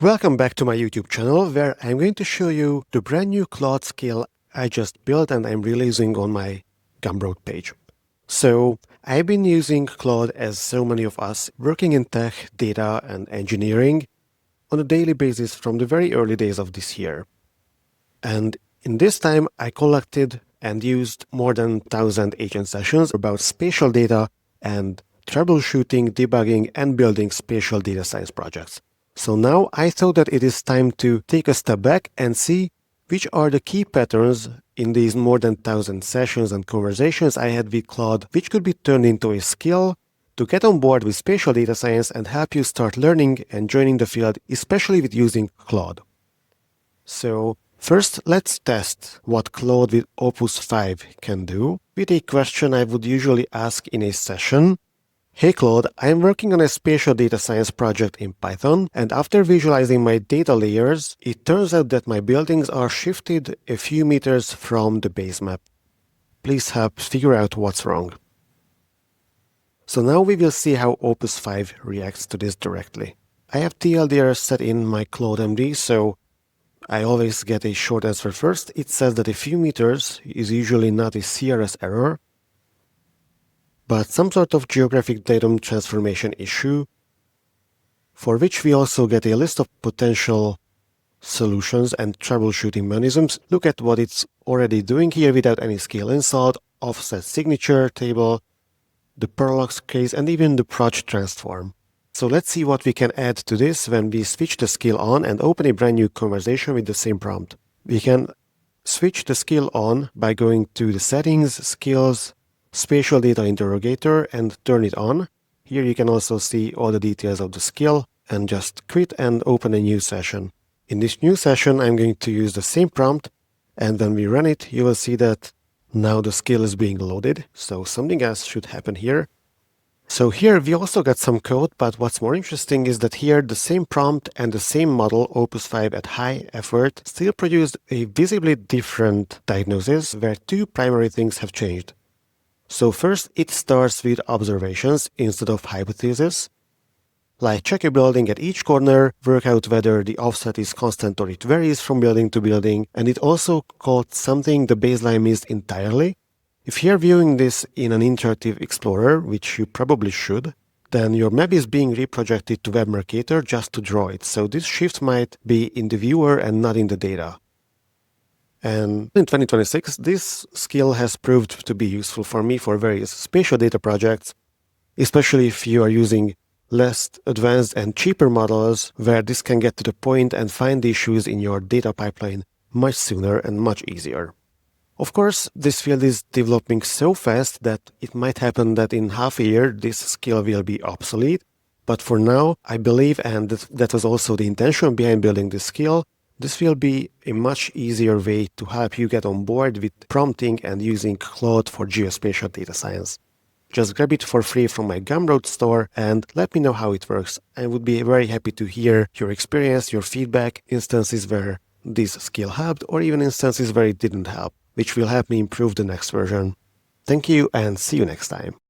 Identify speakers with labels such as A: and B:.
A: Welcome back to my YouTube channel, where I'm going to show you the brand new Claude Skill I just built and I'm releasing on my Gumroad page. So I've been using Claude, as so many of us working in tech, data and engineering, on a daily basis from the very early days of this year. And in this time I collected and used more than 1,000 agent sessions about spatial data and troubleshooting, debugging and building spatial data science projects. So now I thought that it is time to take a step back and see which are the key patterns in these more than 1,000 sessions and conversations I had with Claude, which could be turned into a skill to get on board with spatial data science and help you start learning and joining the field, especially with using Claude. So first, let's test what Claude with Opus 5 can do with a question I would usually ask in a session. Hey Claude, I'm working on a spatial data science project in Python, and after visualizing my data layers, it turns out that my buildings are shifted a few meters from the basemap. Please help figure out what's wrong. So now we will see how Opus 5 reacts to this directly. I have TLDR set in my Claude MD, so I always get a short answer first. It says that a few meters is usually not a CRS error, but some sort of geographic datum transformation issue, for which we also get a list of potential solutions and troubleshooting mechanisms. Look at what it's already doing here without any scale insult, offset signature table, the parallax case, and even the proj transform. So let's see what we can add to this when we switch the skill on and open a brand new conversation with the same prompt. We can switch the skill on by going to the settings, skills, spatial data interrogator and turn it on. Here you can also see all the details of the skill and just quit and open a new session. In this new session, I'm going to use the same prompt, and when we run it, you will see that now the skill is being loaded, so something else should happen here. So here we also got some code, but what's more interesting is that here the same prompt and the same model, Opus 5 at high effort, still produced a visibly different diagnosis where two primary things have changed. So first, it starts with observations instead of hypotheses, like check a building at each corner, work out whether the offset is constant or it varies from building to building, and it also called something the baseline missed entirely. If you're viewing this in an interactive explorer, which you probably should, then your map is being reprojected to Web Mercator just to draw it, so this shift might be in the viewer and not in the data. And in 2026, this skill has proved to be useful for me for various spatial data projects, especially if you are using less advanced and cheaper models, where this can get to the point and find the issues in your data pipeline much sooner and much easier. Of course, this field is developing so fast that it might happen that in half a year this skill will be obsolete, but for now, I believe, and that was also the intention behind building this skill, this will be a much easier way to help you get on board with prompting and using Claude for geospatial data science. Just grab it for free from my Gumroad store and let me know how it works. I would be very happy to hear your experience, your feedback, instances where this skill helped, or even instances where it didn't help, which will help me improve the next version. Thank you and see you next time.